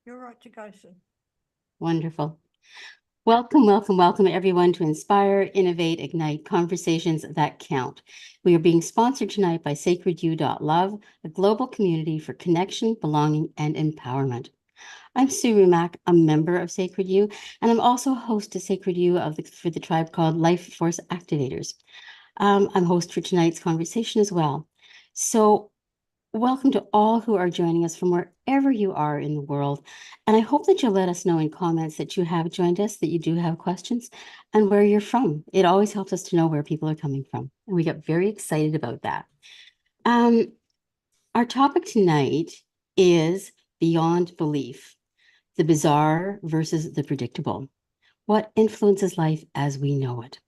You're right to go, Sue. Wonderful. Welcome, welcome, welcome everyone to Inspire, Innovate, Ignite Conversations That Count. We are being sponsored tonight by sacredyou.love, a global community for connection, belonging, and empowerment. I'm Sue Rumack, a member of Sacred You, and I'm also host to Sacred You for the tribe called Life Force Activators. I'm host for tonight's conversation as well. So welcome to all who are joining us from wherever you are in the world. And I hope that you'll let us know in comments that you have joined us, that you do have questions, and where you're from. It always helps us to know where people are coming from. And we get very excited about that. Um, our topic tonight is beyond belief, the bizarre versus the predictable. What influences life as we know it?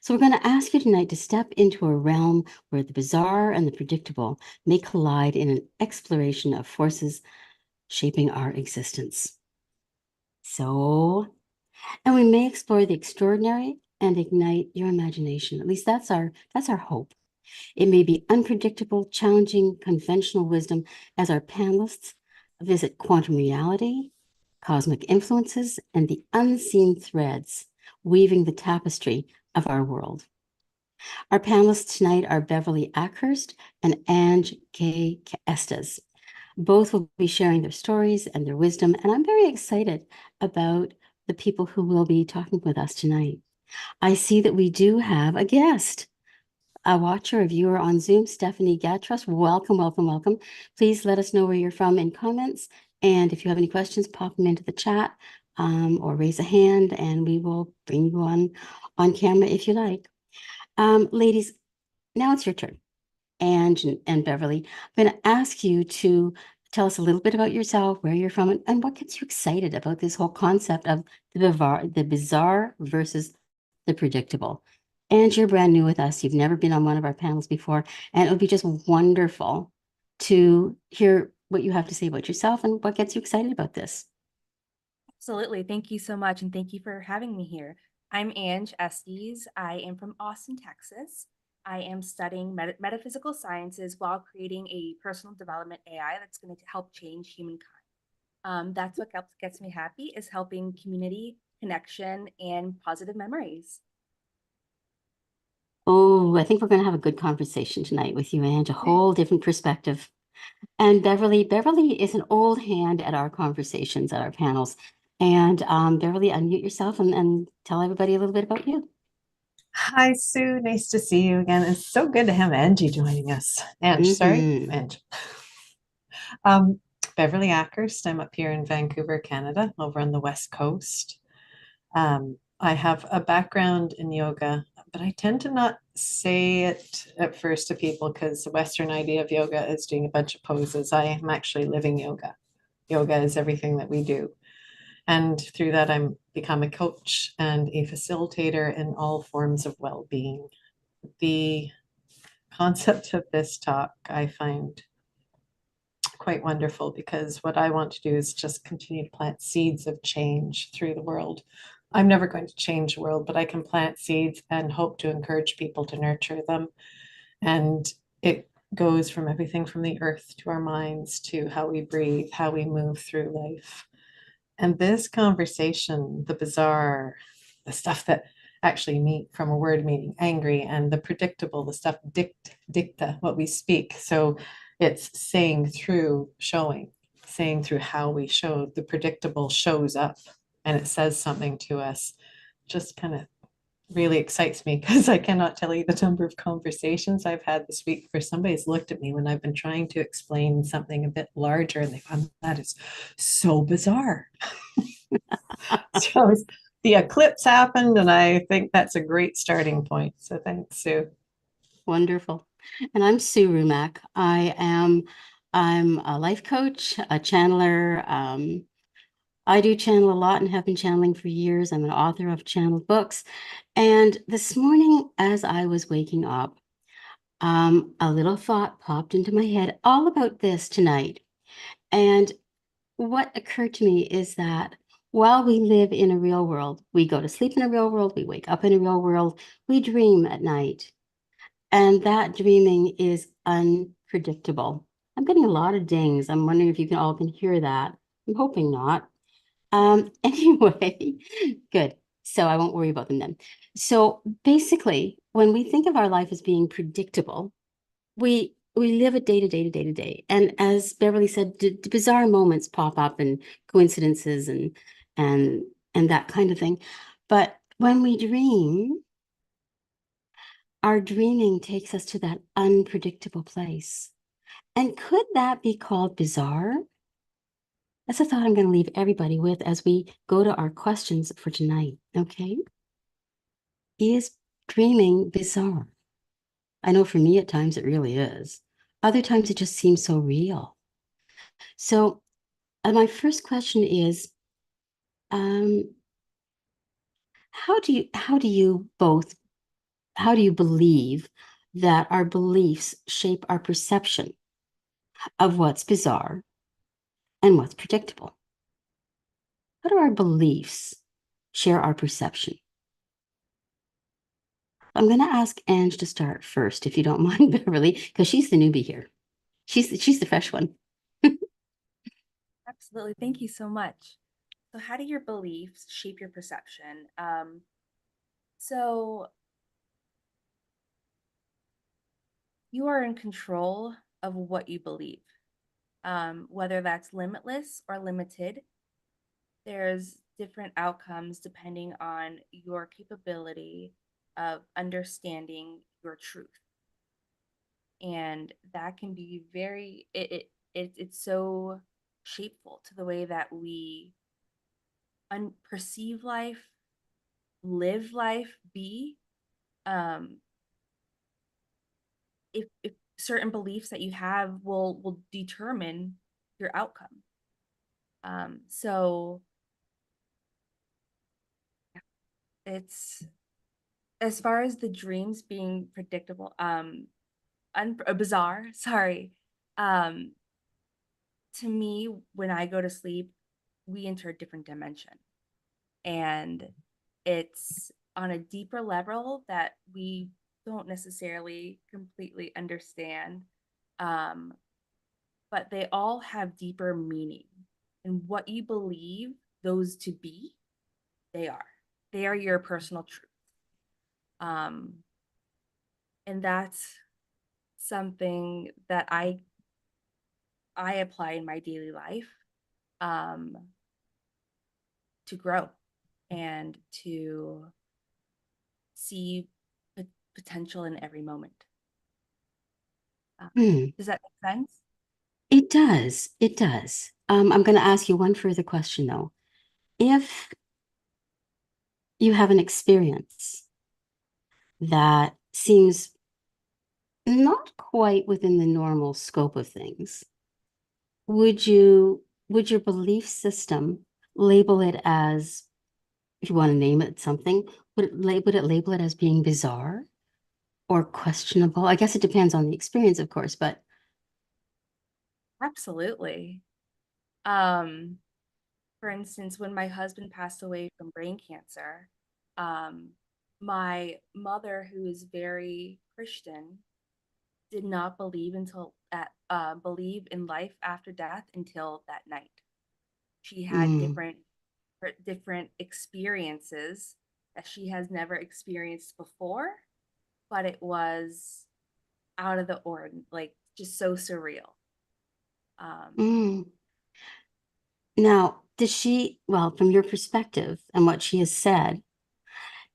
So we're going to ask you tonight to step into a realm where the bizarre and the predictable may collide in an exploration of forces shaping our existence. And we may explore the extraordinary and ignite your imagination. At least that's our hope. It may be unpredictable, challenging, conventional wisdom as our panelists visit quantum reality, cosmic influences, and the unseen threads weaving the tapestry of our world. Our panelists tonight are Beverly Ackhurst and Ange K. Estes. Both will be sharing their stories and their wisdom, and I'm very excited about the people who will be talking with us tonight. I see that we do have a guest, a watcher, a viewer on Zoom, Stephanie Gatros. Welcome, welcome, welcome. Please let us know where you're from in comments, and if you have any questions, pop them into the chat or raise a hand, and we will bring you on camera if you like. Ladies, now it's your turn. And Beverly, I'm going to ask you to tell us a little bit about yourself, where you're from, and what gets you excited about this whole concept of the bizarre versus the predictable. And you're brand new with us. You've never been on one of our panels before, and it would be just wonderful to hear what you have to say about yourself and what gets you excited about this. Absolutely. Thank you so much. And thank you for having me here. I'm Ange Estes. I am from Austin, Texas. I am studying metaphysical sciences while creating a personal development AI that's going to help change humankind. That's what gets me happy is helping community, connection, and positive memories. Oh, I think we're going to have a good conversation tonight with you, Ange, a whole different perspective. And Beverly is an old hand at our conversations, at our panels. And Beverly, unmute yourself and tell everybody a little bit about you. Hi, Sue. Nice to see you again. It's so good to have Angie joining us. Mhm. Ange. Um, Beverly Ackhurst. I'm up here in Vancouver, Canada, over on the West Coast. I have a background in yoga, but I tend to not say it at first to people because the Western idea of yoga is doing a bunch of poses. I am actually living yoga. Yoga is everything that we do. And through that, I'm become a coach and a facilitator in all forms of well-being. The concept of this talk I find quite wonderful because what I want to do is just continue to plant seeds of change through the world. I'm never going to change the world, but I can plant seeds and hope to encourage people to nurture them. And it goes from everything from the earth to our minds to how we breathe, how we move through life. And this conversation, the bizarre, the stuff that actually mean from a word meaning angry, and the predictable, the stuff dicta, what we speak. So it's saying through showing, saying through how we show, the predictable shows up and it says something to us. Just kind of really excites me because I cannot tell you the number of conversations I've had this week where somebody's looked at me when I've been trying to explain something a bit larger and they found that is so bizarre. So the eclipse happened, and I think that's a great starting point. So thanks, Sue. Wonderful. And I'm Sue Rumack. I'm a life coach, a channeler. I do channel a lot and have been channeling for years. I'm an author of channeled books. And this morning, as I was waking up, a little thought popped into my head all about this tonight. And what occurred to me is that while we live in a real world, we go to sleep in a real world, we wake up in a real world, we dream at night. And that dreaming is unpredictable. I'm getting a lot of dings. I'm wondering if you can all can hear that. I'm hoping not. Anyway, good. So I won't worry about them then. So basically, when we think of our life as being predictable, we live it day to day to day to day. And as Beverly said, bizarre moments pop up and coincidences and and that kind of thing. But when we dream, our dreaming takes us to that unpredictable place. And could that be called bizarre? That's a thought I'm going to leave everybody with as we go to our questions for tonight. Okay. Is dreaming bizarre? I know for me at times it really is. Other times it just seems so real. So my first question is, um, how do you believe that our beliefs shape our perception of what's bizarre and what's predictable? How do our beliefs share our perception? I'm going to ask Ange to start first, if you don't mind, Beverly, because she's the newbie here. She's the fresh one. Absolutely. Thank you so much. So, how do your beliefs shape your perception? So, you are in control of what you believe, whether that's limitless or limited. There's different outcomes depending on your capability of understanding your truth. And that can be it's so shapeful to the way that we perceive life, live life, be. Um, if certain beliefs that you have will determine your outcome. So it's as far as the dreams being predictable, bizarre. Sorry. Um, to me, when I go to sleep, we enter a different dimension, and it's on a deeper level that we don't necessarily completely understand. Um, but they all have deeper meaning. And what you believe those to be, they are. They are your personal truth. Um, and that's something that I apply in my daily life um, to grow and to see potential in every moment. Hmm. Does that make sense? It does. It does. I'm going to ask you one further question, though. If you have an experience that seems not quite within the normal scope of things, would your belief system label it as, if you want to name it something, would it label it as being bizarre or questionable? I guess it depends on the experience, of course, but Absolutely. Um, for instance, when my husband passed away from brain cancer, um, my mother, who is very Christian, did not believe in life after death until that night. She had mm, different experiences that she has never experienced before, but it was out of the ordinary, like just so surreal. Um, mm. Now, does she, well, from your perspective and what she has said,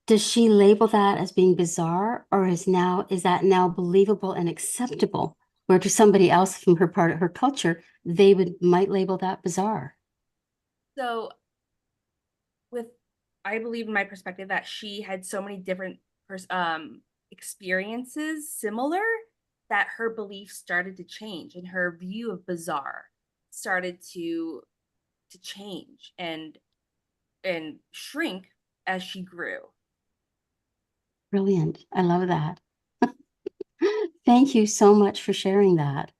does she label that as being bizarre, or is that now believable and acceptable? Where to somebody else from her part of her culture, they might label that bizarre. so with I believe in my perspective that she had so many different experiences similar that her beliefs started to change and her view of bizarre started to change and shrink as she grew. Brilliant. I love that. Thank you so much for sharing that.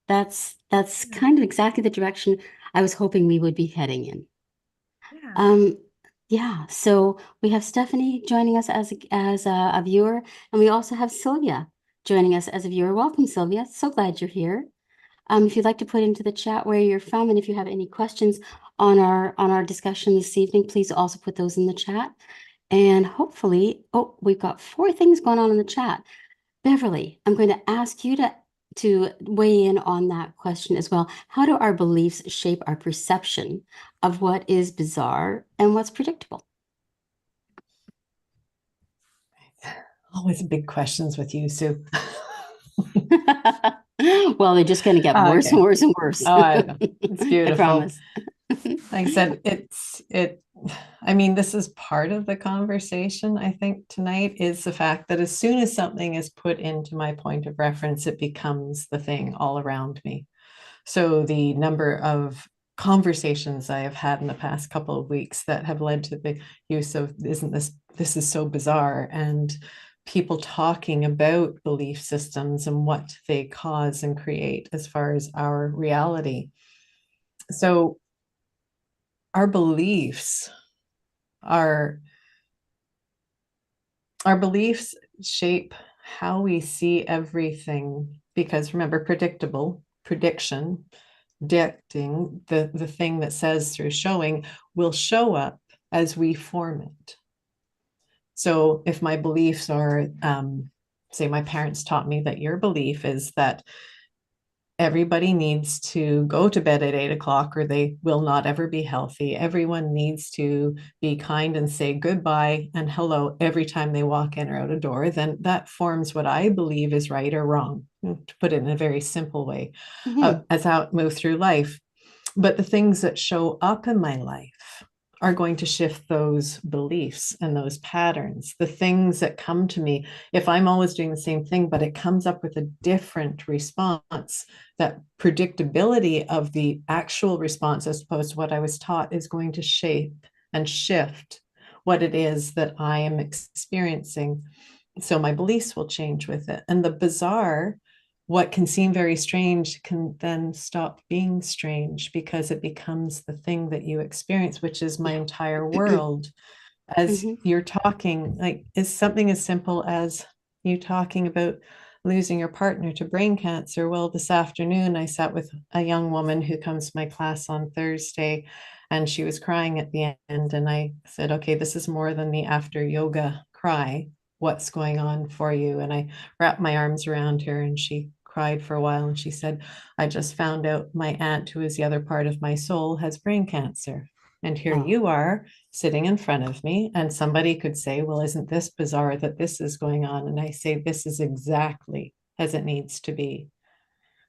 That's Yeah. kind of exactly the direction I was hoping we would be heading in. Yeah. Um, yeah, so we have Stephanie joining us as a viewer, and we also have Sylvia joining us as a viewer. Welcome, Sylvia. So glad you're here. If you'd like to put into the chat where you're from, and if you have any questions on our discussion this evening, please also put those in the chat. And hopefully, oh, we've got 4 things going on in the chat. Beverly, I'm going to ask you to weigh in on that question as well. How do our beliefs shape our perception of what is bizarre and what's predictable? Always big questions with you, Sue. Well, they're just going to get worse Okay. and worse and worse. Oh, I know. It's I beautiful. promise. Like I said, I mean, this is part of the conversation, I think, tonight, is the fact that as soon as something is put into my point of reference, it becomes the thing all around me. So the number of conversations I have had in the past couple of weeks that have led to the use of, this is so bizarre, and people talking about belief systems and what they cause and create as far as our reality. So our beliefs are our beliefs shape how we see everything, because remember, prediction, dicting, the thing that says through showing will show up as we form it. So if my beliefs are, say my parents taught me that your belief is that everybody needs to go to bed at 8 o'clock or they will not ever be healthy. Everyone needs to be kind and say goodbye and hello every time they walk in or out a door. Then that forms what I believe is right or wrong, to put it in a very simple way, as I move through life. But the things that show up in my life are going to shift those beliefs and those patterns. The things that come to me, if I'm always doing the same thing, but it comes up with a different response, that predictability of the actual response, as opposed to what I was taught, is going to shape and shift what it is that I am experiencing. So my beliefs will change with it. And the bizarre, what can seem very strange, can then stop being strange because it becomes the thing that you experience, which is my entire world. As you're talking, like, is something as simple as you talking about losing your partner to brain cancer. Well, this afternoon I sat with a young woman who comes to my class on Thursday, and she was crying at the end. And I said, okay, this is more than the after yoga cry. What's going on for you? And I wrapped my arms around her, and she cried for a while. And she said, I just found out my aunt, who is the other part of my soul, has brain cancer. And here you are sitting in front of me, and somebody could say, well, isn't this bizarre that this is going on? And I say, this is exactly as it needs to be.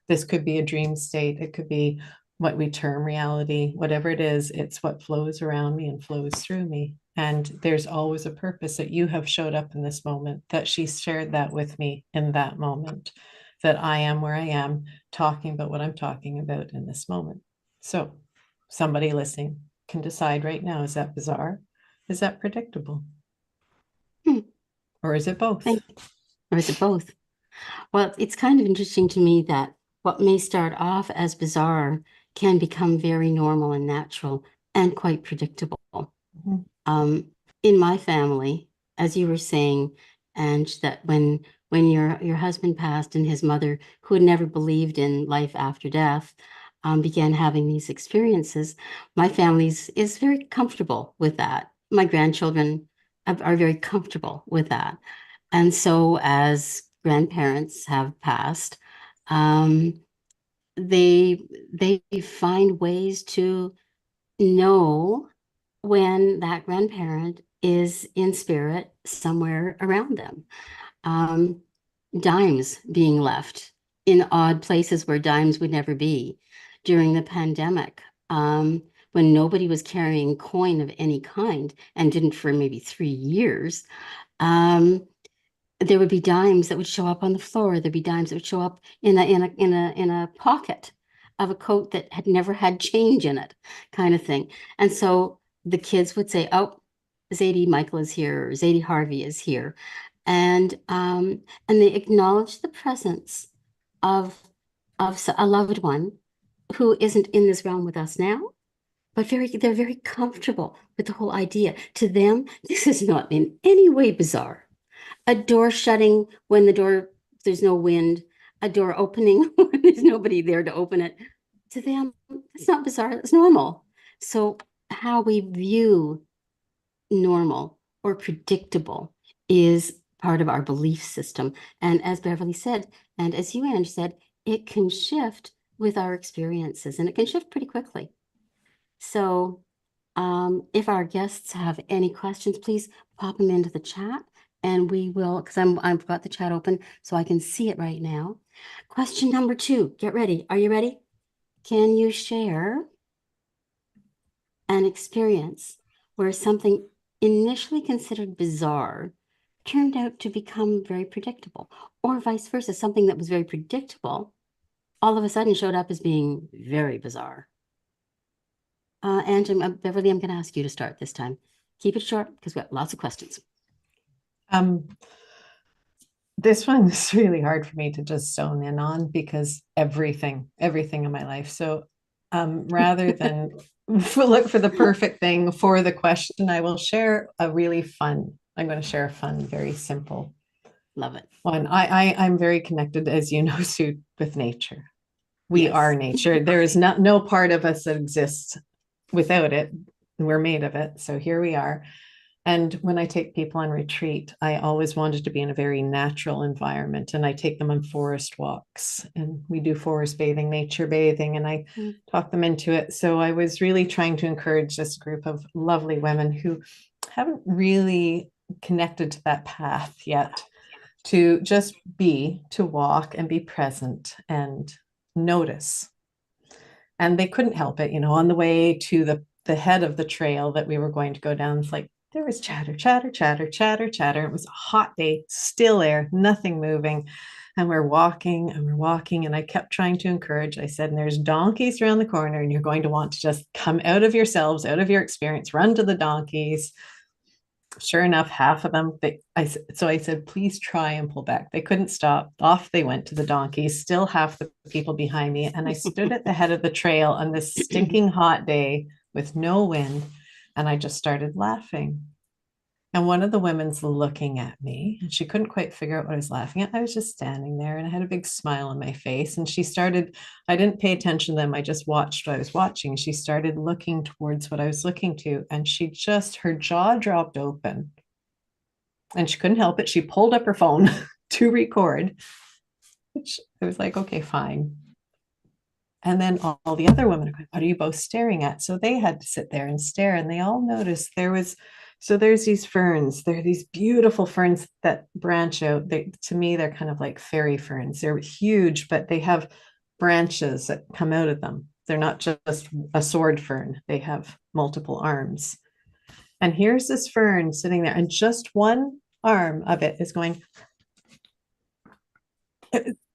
This could be a dream state. It could be what we term reality, whatever it is, it's what flows around me and flows through me. And there's always a purpose that you have showed up in this moment, that she shared that with me in that moment, that I am where I am talking about what I'm talking about in this moment. So somebody listening can decide right now, is that bizarre? Is that predictable? Or is it both? Or is it both? Well, it's kind of interesting to me that what may start off as bizarre can become very normal and natural and quite predictable. In my family, as you were saying, and that when your husband passed and his mother, who had never believed in life after death, began having these experiences, my family is very comfortable with that. My grandchildren are very comfortable with that. And so as grandparents have passed, they find ways to know when that grandparent is in spirit somewhere around them. Dimes being left in odd places where dimes would never be during the pandemic, when nobody was carrying coin of any kind and didn't for maybe 3 years. There would be dimes that would show up on the floor. There'd be dimes that would show up in a pocket of a coat that had never had change in it, kind of thing. And so the kids would say, "Oh, Zadie Michael is here, or Zadie Harvey is here," and they acknowledge the presence of a loved one who isn't in this realm with us now, but they're very comfortable with the whole idea. To them, this is not in any way bizarre. A door shutting when there's no wind, a door opening when there's nobody there to open it. To them, it's not bizarre, it's normal. So how we view normal or predictable is part of our belief system. And as Beverly said, and as you, Ange, said, it can shift with our experiences, and it can shift pretty quickly. So if our guests have any questions, please pop them into the chat, and we will, because I've got the chat open so I can see it right now. Question number 2, get ready. Are you ready? Can you share an experience where something initially considered bizarre turned out to become very predictable, or vice versa, something that was very predictable all of a sudden showed up as being very bizarre? And Beverly, I'm going to ask you to start this time. Keep it short because we have lots of questions. This one is really hard for me to just zone in on because everything in my life. So rather than look for the perfect thing for the question, I will share I'm going to share a fun, very simple Love it. one. I'm very connected, as you know, Sue, with nature. We Yes. are nature. There is no part of us that exists without it. We're made of it. So here we are. And when I take people on retreat, I always wanted to be in a very natural environment. And I take them on forest walks, and we do forest bathing, nature bathing, and I talk them into it. So I was really trying to encourage this group of lovely women who haven't really connected to that path yet, to just to walk and be present and notice. And they couldn't help it, on the way to the head of the trail that we were going to go down. It's like there was chatter, chatter, chatter, chatter, chatter. It was a hot day, still air, nothing moving. And we're walking and we're walking. And I kept trying to encourage. I said, and there's donkeys around the corner, and you're going to want to just come out of yourselves, out of your experience, run to the donkeys. Sure enough, half of them, so I said, please try and pull back. They couldn't stop. Off they went to the donkeys, still half the people behind me. And I stood at the head of the trail on this stinking hot day with no wind. And I just started laughing. And one of the women's looking at me, and she couldn't quite figure out what I was laughing at. I was just standing there and I had a big smile on my face. And I didn't pay attention to them. I just watched what I was watching. She started looking towards what I was looking to. And her jaw dropped open. And she couldn't help it. She pulled up her phone to record, which I was like, okay, fine. And then all the other women are going, what are you both staring at? So they had to sit there and stare. And they all noticed there's these ferns. There are these beautiful ferns that branch out. To me, they're kind of like fairy ferns. They're huge, but they have branches that come out of them. They're not just a sword fern. They have multiple arms. And here's this fern sitting there, and just one arm of it is going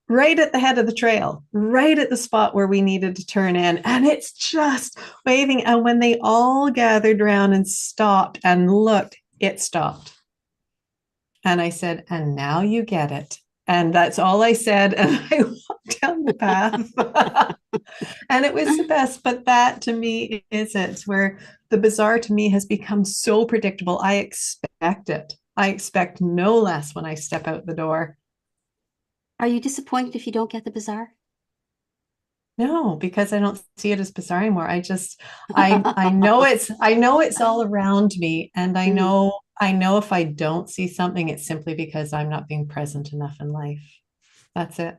right at the head of the trail, right at the spot where we needed to turn in. And it's just waving. And when they all gathered around and stopped and looked, it stopped. And I said, and now you get it. And that's all I said. And I walked down the path. And it was the best. But that to me is it, where the bizarre to me has become so predictable. I expect it. I expect no less when I step out the door. Are you disappointed if you don't get the bizarre? No, because I don't see it as bizarre anymore. I know it's all around me. And I know if I don't see something, it's simply because I'm not being present enough in life. That's it.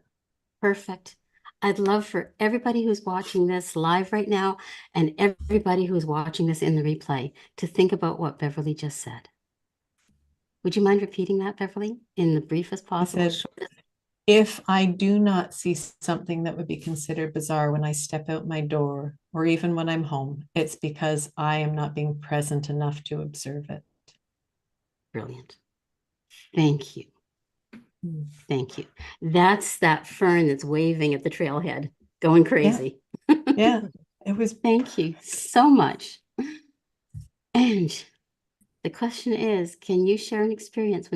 Perfect. I'd love for everybody who's watching this live right now and everybody who's watching this in the replay to think about what Beverly just said. Would you mind repeating that, Beverly, in the briefest possible? If I do not see something that would be considered bizarre when I step out my door, or even when I'm home, it's because I am not being present enough to observe it. Brilliant. Thank you. Thank you. That's that fern that's waving at the trailhead, going crazy. Yeah, it was. Thank you so much. And the question is, can you share an experience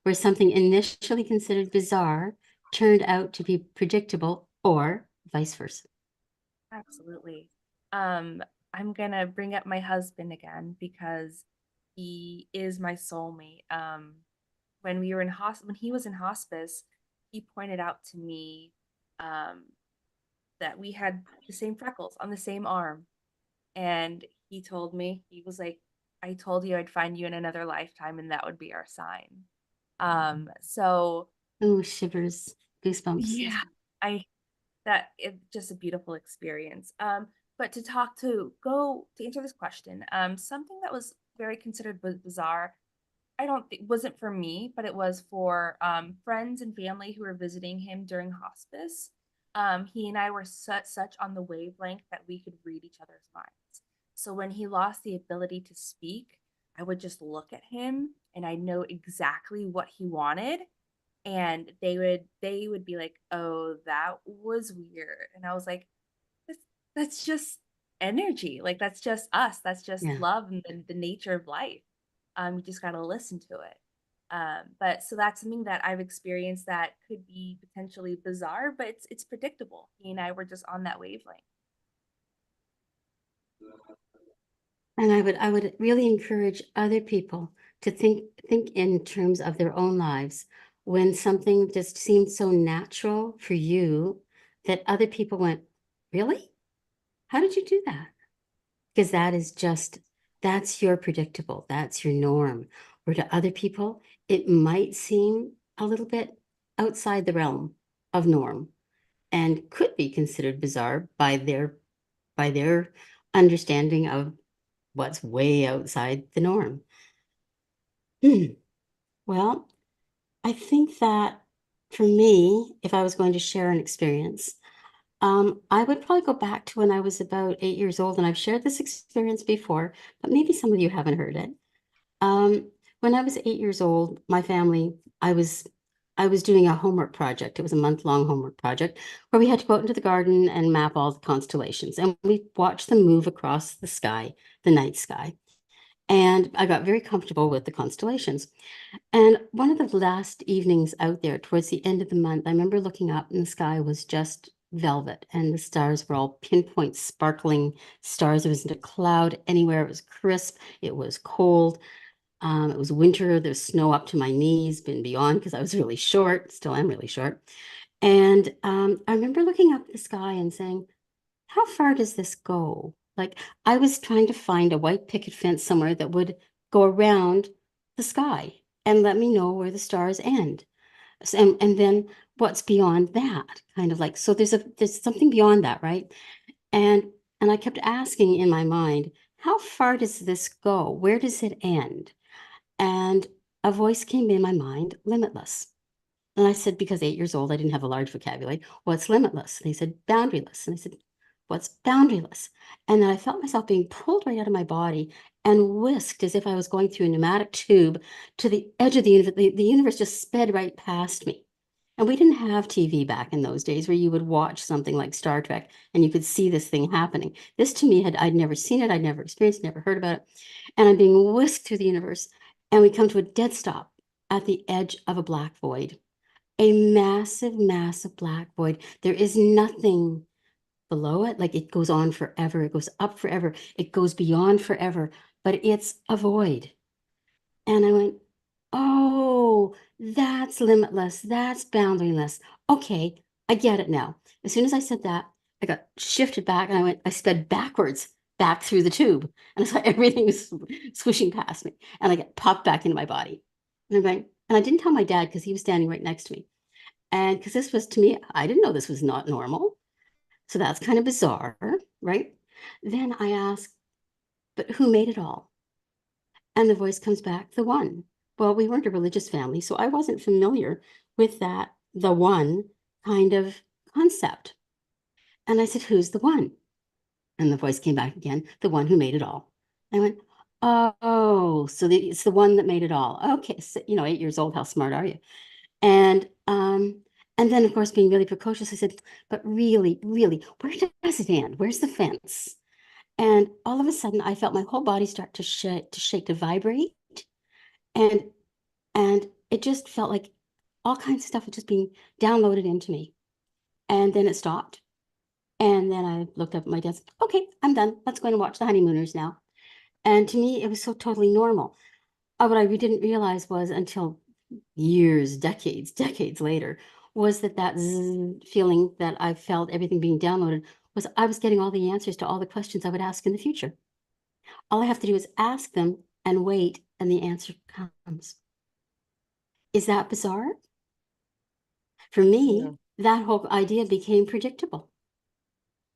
where something initially considered bizarre turned out to be predictable, or vice versa? Absolutely. I'm gonna bring up my husband again because he is my soulmate. When he was in hospice, he pointed out to me um, that we had the same freckles on the same arm. And he told me, he was like, I told you I'd find you in another lifetime and that would be our sign. So Oh, shivers, goosebumps. yeah, I that it's just a beautiful experience. But to talk to go to answer this question, something that was very considered bizarre, I don't think wasn't for me, but it was for friends and family who were visiting him during hospice. He and I were such on the wavelength that we could read each other's minds. So when he lost the ability to speak, I would just look at him and I know exactly what he wanted. And they would be like, "Oh, that was weird," and I was like, that's just energy. Like that's just us. That's just Yeah. love and the nature of life. You just got to listen to it. But so that's something that I've experienced that could be potentially bizarre, but it's predictable. He and I were just on that wavelength. And I would really encourage other people to think in terms of their own lives when something just seemed so natural for you that other people went, really? How did you do that? Because that's your predictable, that's your norm. Where to other people, it might seem a little bit outside the realm of norm and could be considered bizarre by their understanding of what's way outside the norm. Well, I think that for me, if I was going to share an experience, I would probably go back to when I was about 8 years old, and I've shared this experience before, but maybe some of you haven't heard it. When I was 8 years old, my family, I was doing a homework project. It was a month-long homework project where we had to go out into the garden and map all the constellations, and we watched them move across the sky, the night sky. And I got very comfortable with the constellations. And one of the last evenings out there, towards the end of the month, I remember looking up and the sky was just velvet and the stars were all pinpoint, sparkling stars. There wasn't a cloud anywhere. It was crisp. It was cold. It was winter. There's snow up to my knees, been beyond because I was really short, still am really short. And I remember looking up at the sky and saying, how far does this go? Like I was trying to find a white picket fence somewhere that would go around the sky and let me know where the stars end. And then what's beyond that? Kind of like, so there's something beyond that, right? And and I kept asking in my mind, how far does this go? Where does it end? And a voice came in my mind, limitless. And I said, because 8 years old, I didn't have a large vocabulary. What's limitless? And he said, boundaryless. And I said, what's boundaryless? And then I felt myself being pulled right out of my body and whisked as if I was going through a pneumatic tube to the edge of the universe. The universe just sped right past me. And we didn't have TV back in those days where you would watch something like Star Trek and you could see this thing happening. This to me I'd never seen it, I'd never experienced, never heard about it. And I'm being whisked through the universe. And we come to a dead stop at the edge of a black void, a massive, massive black void. There is nothing below it. Like it goes on forever. It goes up forever. It goes beyond forever, but it's a void. And I went, oh, that's limitless. That's boundaryless. Okay, I get it now. As soon as I said that, I got shifted back and I sped backwards back through the tube. And I saw everything was swishing past me. And I got popped back into my body. And I'm going, and I didn't tell my dad because he was standing right next to me. And because this was to me, I didn't know this was not normal. So that's kind of bizarre, right? Then I asked, but who made it all? And the voice comes back, the one. Well, we weren't a religious family, so I wasn't familiar with that, the one kind of concept. And I said, who's the one? And the voice came back again, the one who made it all. I went, oh, so it's the one that made it all. Okay, so, 8 years old, how smart are you? And then of course, being really precocious, I said, but really, really, where does it end? Where's the fence? And all of a sudden, I felt my whole body start to shake, to vibrate, and it just felt like all kinds of stuff was just being downloaded into me. And then it stopped. And then I looked up at my desk. Okay, I'm done. Let's go and watch The Honeymooners now. And to me, it was so totally normal. What I didn't realize was until years, decades later, was that feeling that I felt everything being downloaded was I was getting all the answers to all the questions I would ask in the future. All I have to do is ask them and wait, and the answer comes. Is that bizarre? For me, Yeah. that whole idea became predictable.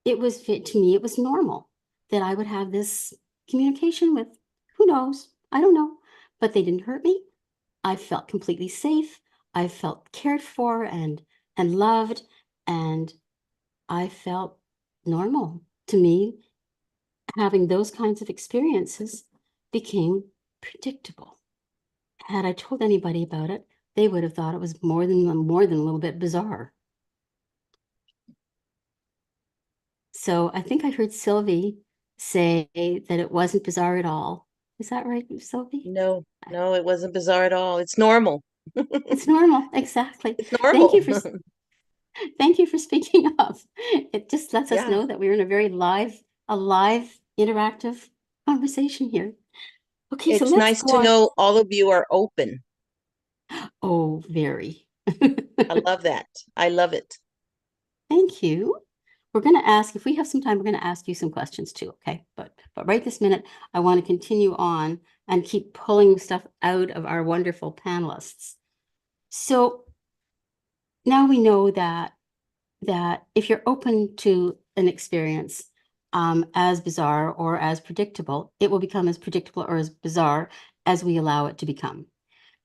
It was, to me, it was normal that I would have this communication with, who knows? I don't know. But they didn't hurt me. I felt completely safe. I felt cared for and loved, and I felt normal. To me, having those kinds of experiences became predictable. Had I told anybody about it, they would have thought it was more than a little bit bizarre. So I think I heard Sylvie say that it wasn't bizarre at all. Is that right, Sylvie? No, no, it wasn't bizarre at all. It's normal. It's normal, exactly. It's Thank you normal. for thank you for speaking up. It just lets us Yeah. know that we're in a very live, interactive conversation here. Okay, so It's let's nice go to on. know all of you are open. Oh, very. I love that. I love it. Thank you. We're going to ask, if we have some time, we're going to ask you some questions too, okay? But right this minute, I want to continue on and keep pulling stuff out of our wonderful panelists. So now we know that if you're open to an experience as bizarre or as predictable, it will become as predictable or as bizarre as we allow it to become.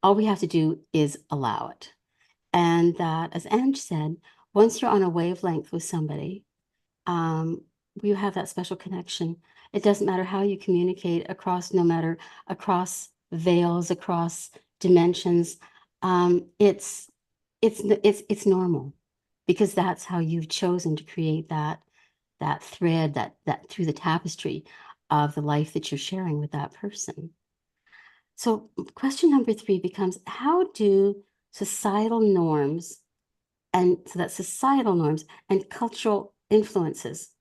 All we have to do is allow it. And that, as Ange said, once you're on a wavelength with somebody, you have that special connection. It doesn't matter how you communicate across, no matter across veils, across dimensions. It's normal, because that's how you've chosen to create that thread, that through the tapestry of the life that you're sharing with that person. So question number 3 becomes, how do societal norms and cultural influences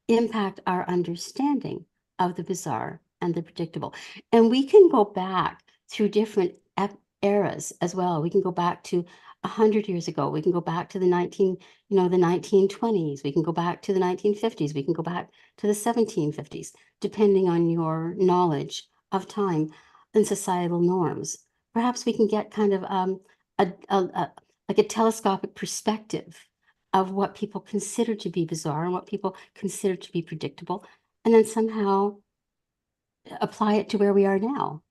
impact our understanding of the bizarre and the predictable? And we can go back through different eras as well. We can go back to 100 years ago. We can go back to the 1920s. We can go back to the 1950s. We can go back to the 1750s, depending on your knowledge of time and societal norms. Perhaps we can get kind of like a telescopic perspective of what people consider to be bizarre and what people consider to be predictable, and then somehow apply it to where we are now.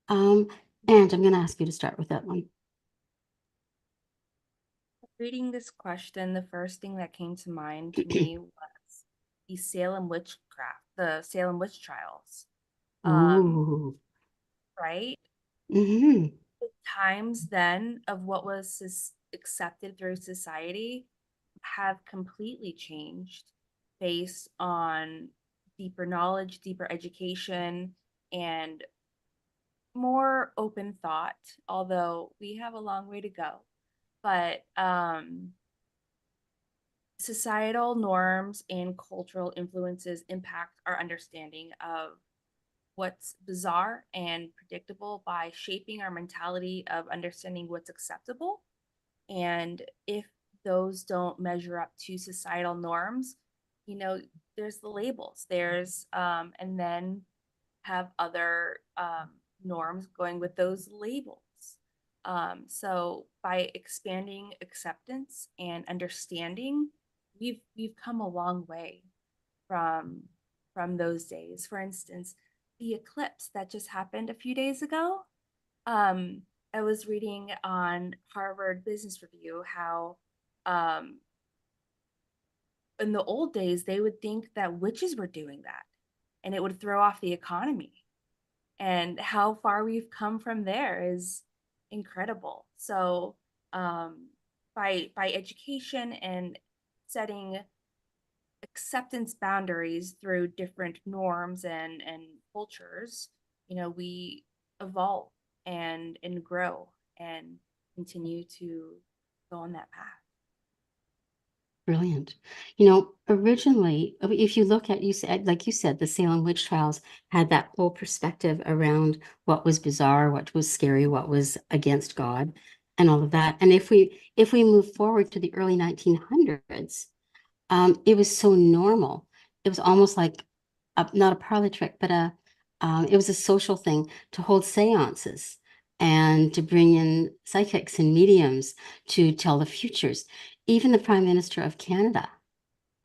And I'm going to ask you to start with that one. Reading this question, the first thing that came to mind to me was the Salem witch trials. Ooh. Right? Mm-hmm. The times then of what was accepted through society have completely changed based on deeper knowledge, deeper education, and more open thought, although we have a long way to go. But societal norms and cultural influences impact our understanding of what's bizarre and predictable by shaping our mentality of understanding what's acceptable. And if those don't measure up to societal norms, there's the labels, and then have other norms going with those labels. So by expanding acceptance and understanding, we've come a long way from those days. For instance, the eclipse that just happened a few days ago. I was reading on Harvard Business Review how in the old days they would think that witches were doing that and it would throw off the economy. And how far we've come from there is incredible. So by education and setting acceptance boundaries through different norms and cultures, we evolve and grow and continue to go on that path. Brilliant. Originally, if you look at, like you said, the Salem witch trials had that whole perspective around what was bizarre, what was scary, what was against God. and all of that. And if we move forward to the early 1900s, it was so normal. It was almost like not a parlor trick, but it was a social thing to hold seances and to bring in psychics and mediums to tell the futures. Even the Prime Minister of Canada,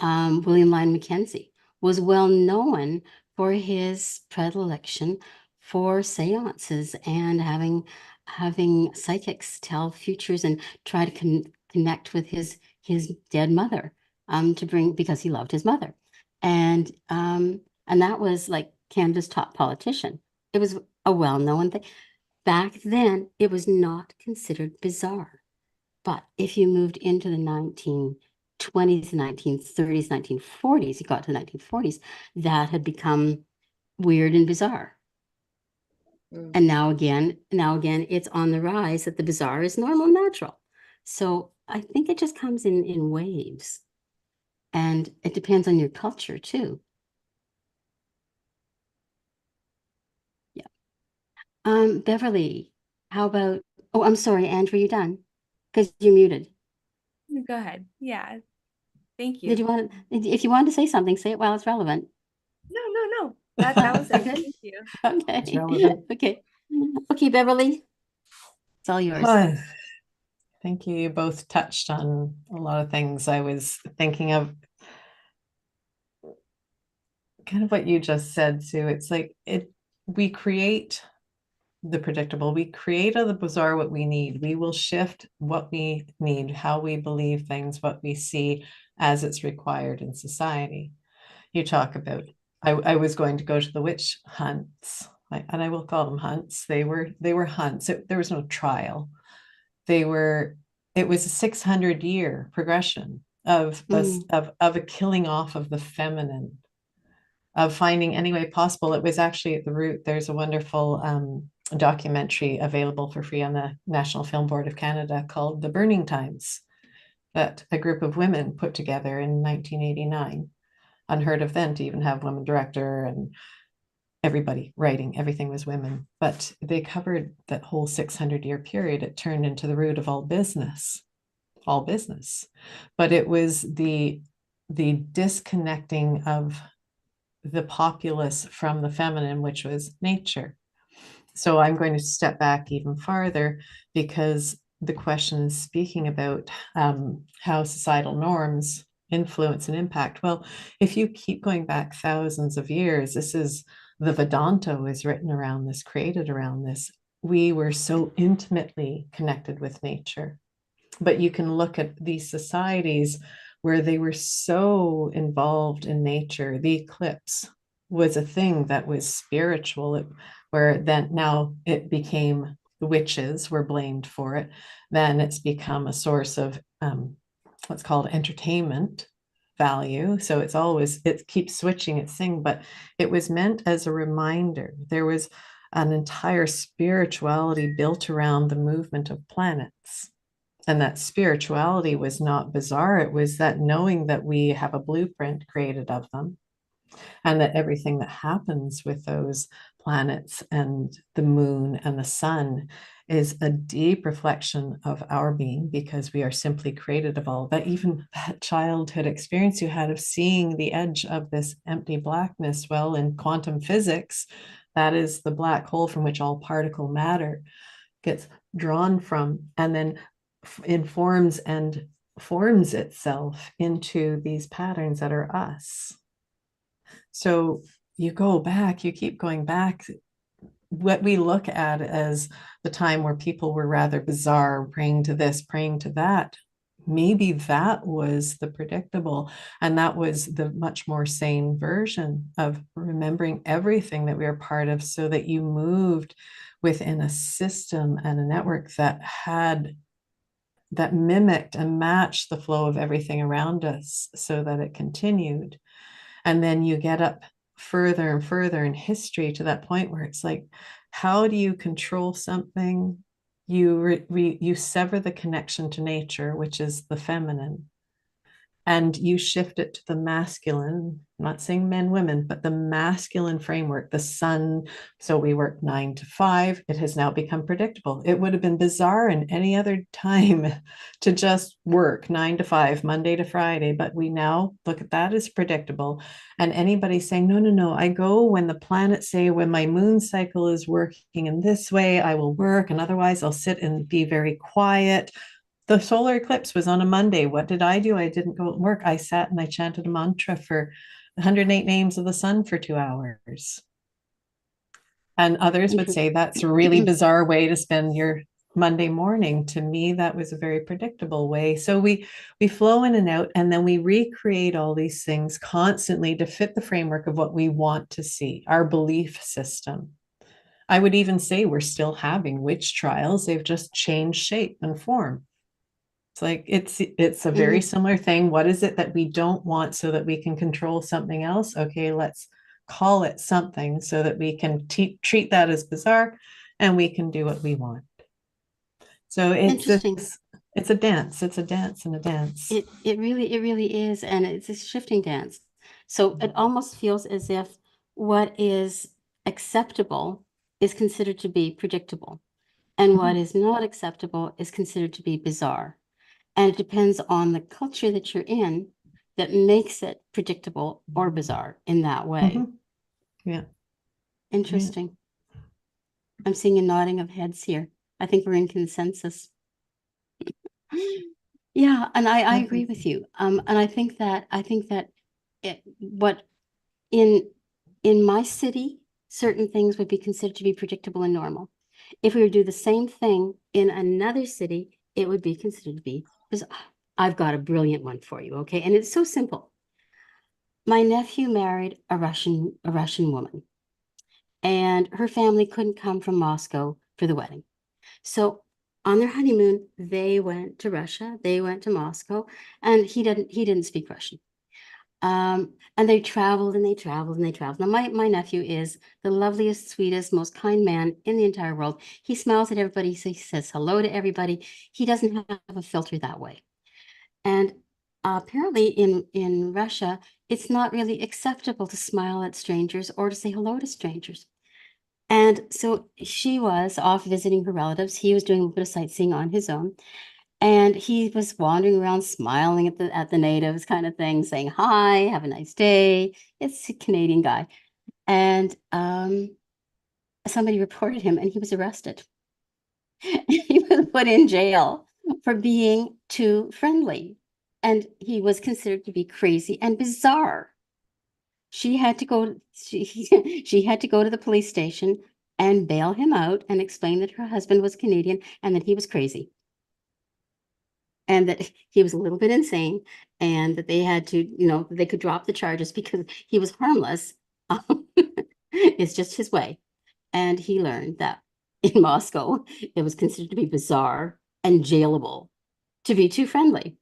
William Lyon Mackenzie, was well known for his predilection for seances and having psychics tell futures and try to connect with his dead mother, to bring, because he loved his mother. And that was like Canada's top politician. It was a well-known thing. Back then, it was not considered bizarre. But if you moved into the 1920s, 1930s, 1940s, you got to the 1940s, that had become weird and bizarre. And now again, it's on the rise that the bizarre is normal and natural. So I think it just comes in waves. And it depends on your culture too. Yeah. Beverly, how about, oh, I'm sorry, Andrew, you done? Because you're muted. Go ahead. Yeah. Thank Did you you. want, if you wanted to say something, say it while it's relevant. No. That was it. Okay. Thank you. Okay. It's relevant. Okay. Okay, Beverly, it's all yours. Oh, thank you. You both touched on a lot of things. I was thinking of kind of what you just said, Sue. It's like we create the predictable. We create out of the bizarre what we need. We will shift what we need, how we believe things, what we see as it's required in society. You talk about, I was going to go to the witch hunts, and I will call them hunts. They were hunts. There was no trial. It was a 600-year progression of a killing off of the feminine, of finding any way possible. It was actually at the root. There's a wonderful documentary available for free on the National Film Board of Canada called The Burning Times, that a group of women put together in 1989. Unheard of then to even have women director and everybody writing, everything was women. But they covered that whole 600-year period. It turned into the root of all business. But it was the disconnecting of the populace from the feminine, which was nature. So I'm going to step back even farther, because the question is speaking about how societal norms influence and impact. Well, if you keep going back thousands of years, the Vedanta was written around this, created around this. We were so intimately connected with nature. But you can look at these societies where they were so involved in nature. The eclipse was a thing that was spiritual, where then now it became, the witches were blamed for it. Then it's become a source of what's called entertainment value. So it keeps switching its thing, but it was meant as a reminder. There was an entire spirituality built around the movement of planets. And that spirituality was not bizarre. It was that knowing that we have a blueprint created of them, and that everything that happens with those planets and the moon and the sun is a deep reflection of our being, because we are simply created of all that. Even that childhood experience you had of seeing the edge of this empty blackness, well, in quantum physics, that is the black hole from which all particle matter gets drawn from, and then informs and forms itself into these patterns that are us. So you keep going back. What we look at as the time where people were rather bizarre, praying to this, praying to that, maybe that was the predictable, and that was the much more sane version of remembering everything that we are part of, so that you moved within a system and a network that mimicked and matched the flow of everything around us, so that it continued. And then you get up further and further in history to that point where it's like, how do you control something? You sever the connection to nature, which is the feminine. and you shift it to the masculine, I'm not saying men, women, but the masculine framework, the sun. So we work 9 to 5. It has now become predictable. It would have been bizarre in any other time to just work 9 to 5, Monday to Friday, but we now look at that as predictable. And anybody saying, no, no, no, I go when the planets say, when my moon cycle is working in this way, I will work. And otherwise, I'll sit and be very quiet. The solar eclipse was on a Monday. What did I do? I didn't go to work. I sat and I chanted a mantra for 108 names of the sun for 2 hours. And others would say that's a really bizarre way to spend your Monday morning. To me, that was a very predictable way. So we flow in and out, and then we recreate all these things constantly to fit the framework of what we want to see, our belief system. I would even say we're still having witch trials. They've just changed shape and form. It's like it's a very similar thing. What is it that we don't want so that we can control something else? Okay, let's call it something so that we can treat that as bizarre, and we can do what we want. So it's a dance. It's a dance and a dance. It really is, and it's a shifting dance. So it almost feels as if what is acceptable is considered to be predictable, and what is not acceptable is considered to be bizarre. And it depends on the culture that you're in that makes it predictable or bizarre in that way. Yeah. Interesting. Yeah. I'm seeing a nodding of heads here. I think we're in consensus. Yeah, and I agree with you. And I think that what in my city, certain things would be considered to be predictable and normal. If we were to do the same thing in another city, it would be considered to be bizarre. I've got a brilliant one for you, okay? And it's so simple. My nephew married a Russian woman, and her family couldn't come from Moscow for the wedding. So on their honeymoon, they went to Russia, they went to Moscow, and he didn't speak Russian. And they traveled and they traveled and they traveled. Now, my nephew is the loveliest, sweetest, most kind man in the entire world. He smiles at everybody, so he says hello to everybody. He doesn't have a filter that way. And apparently in Russia, it's not really acceptable to smile at strangers or to say hello to strangers. And so she was off visiting her relatives. He was doing a little bit of sightseeing on his own. And he was wandering around smiling at the natives kind of thing, saying, hi, have a nice day. It's a Canadian guy. And somebody reported him and he was arrested. He was put in jail for being too friendly. And he was considered to be crazy and bizarre. She had to go to the police station and bail him out and explain that her husband was Canadian and that he was crazy. And that he was a little bit insane, and that they had to, they could drop the charges because he was harmless. It's just his way. And he learned that in Moscow, it was considered to be bizarre and jailable to be too friendly.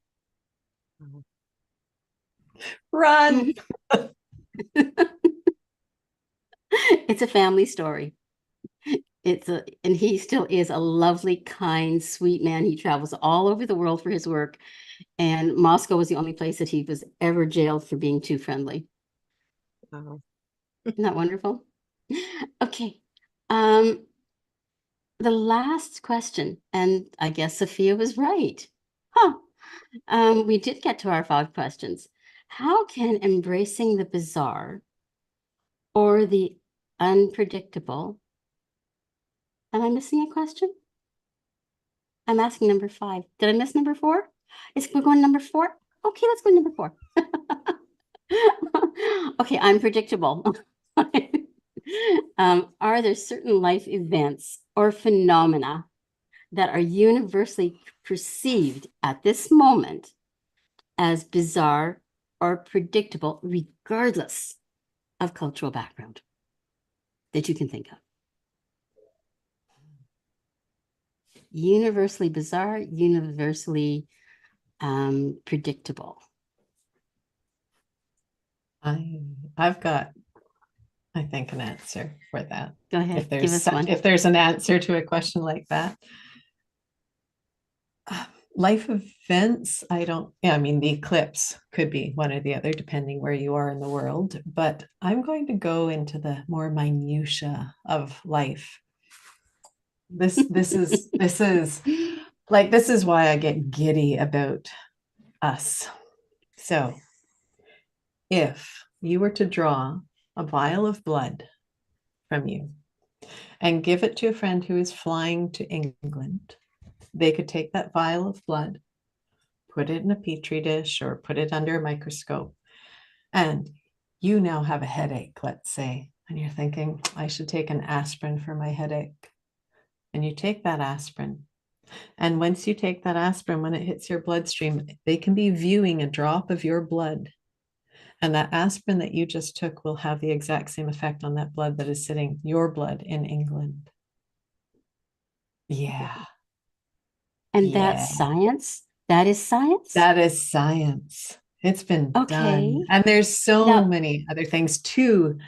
Run. It's a family story. And he still is a lovely, kind, sweet man. He travels all over the world for his work. And Moscow was the only place that he was ever jailed for being too friendly. Wow. Isn't that wonderful? Okay. The last question, and I guess Sophia was right. We did get to our 5 questions. How can embracing the bizarre or the unpredictable... Am I missing a question? I'm asking number 5. Did I miss number 4? We're going to number 4? Okay, let's go to number 4. Okay, unpredictable. Are there certain life events or phenomena that are universally perceived at this moment as bizarre or predictable, regardless of cultural background, that you can think of? Universally bizarre, universally predictable. I've got, I think, an answer for that. Go ahead, give us one. If there's an answer to a question like that. Life events, I mean, the eclipse could be one or the other, depending where you are in the world, but I'm going to go into the more minutia of life. This is why I get giddy about us. So if you were to draw a vial of blood from you and give it to a friend who is flying to England, they could take that vial of blood, put it in a petri dish or put it under a microscope, and you now have a headache, let's say, and you're thinking, I should take an aspirin for my headache. And you take that aspirin. And once you take that aspirin, when it hits your bloodstream, they can be viewing a drop of your blood. And that aspirin that you just took will have the exact same effect on that blood that is sitting, your blood, in England. Yeah. And Yeah. that's science. That is science. That is science. It's been Okay. done. And there's so Now- many other things too.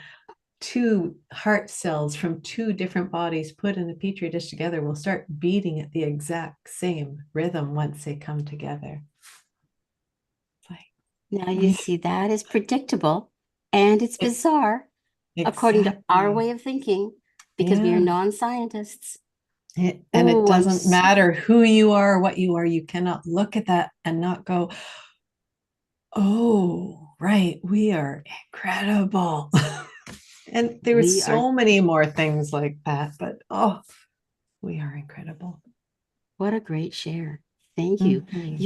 Two heart cells from two different bodies put in a petri dish together will start beating at the exact same rhythm once they come together. It's like, Now you see that is predictable and it's bizarre according to our way of thinking because we are Yeah. non-scientists. And Ooh, it doesn't matter who you are or what you are. You cannot look at that and not go, oh, right, we are incredible. And there were We so many more things like that, but oh, we are incredible. What a great share. Thank you. Mhm.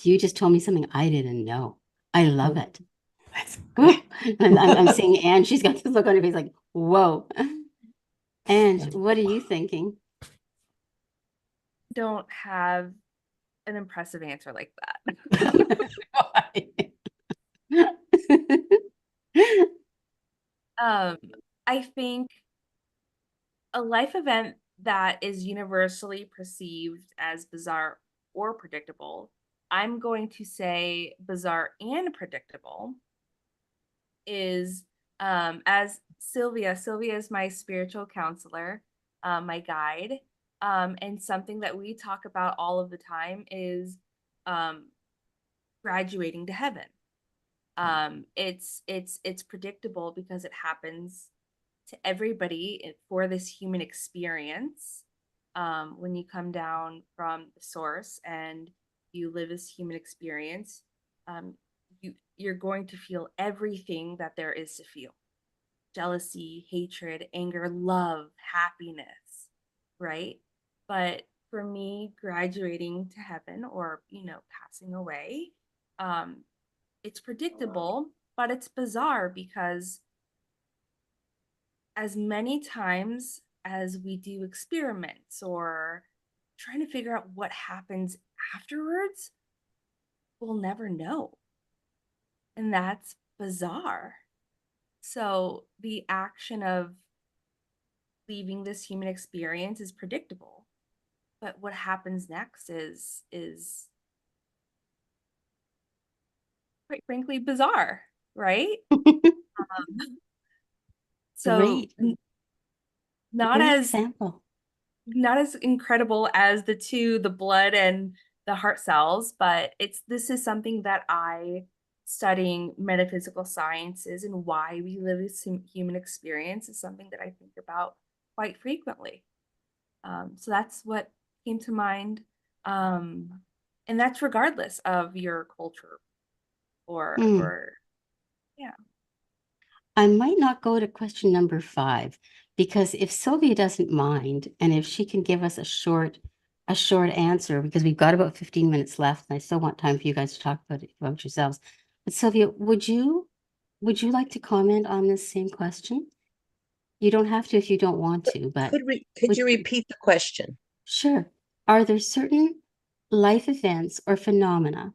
You just told me something I didn't know. I love it. That's Woo! great. And I'm seeing Anne, she's got this look on her face like, whoa. Ange, what are you thinking? Don't have an impressive answer like that. I think a life event that is universally perceived as bizarre or predictable, I'm going to say bizarre and predictable, is as Sylvia is my spiritual counselor, my guide, and something that we talk about all of the time is graduating to heaven. It's predictable because it happens to everybody for this human experience. When you come down from the source and you live this human experience, you're going to feel everything that there is to feel: jealousy, hatred, anger, love, happiness, right? But for me, graduating to heaven, or passing away, it's predictable, but it's bizarre because as many times as we do experiments or trying to figure out what happens afterwards, we'll never know. And that's bizarre. So the action of leaving this human experience is predictable. But what happens next is quite frankly bizarre, right? So Great. not Great as example. not as incredible as the blood and the heart cells, but this is something that I, studying metaphysical sciences and why we live this human experience, is something that I think about quite frequently. So that's what came to mind. And that's regardless of your culture or yeah. I might not go to question number 5 because if Sylvia doesn't mind and if she can give us a short answer, because we've got about 15 minutes left and I still want time for you guys to talk about yourselves. But Sylvia, would you like to comment on this same question? You don't have to if you don't want to, but Could you repeat the question? sure. Are there certain life events or phenomena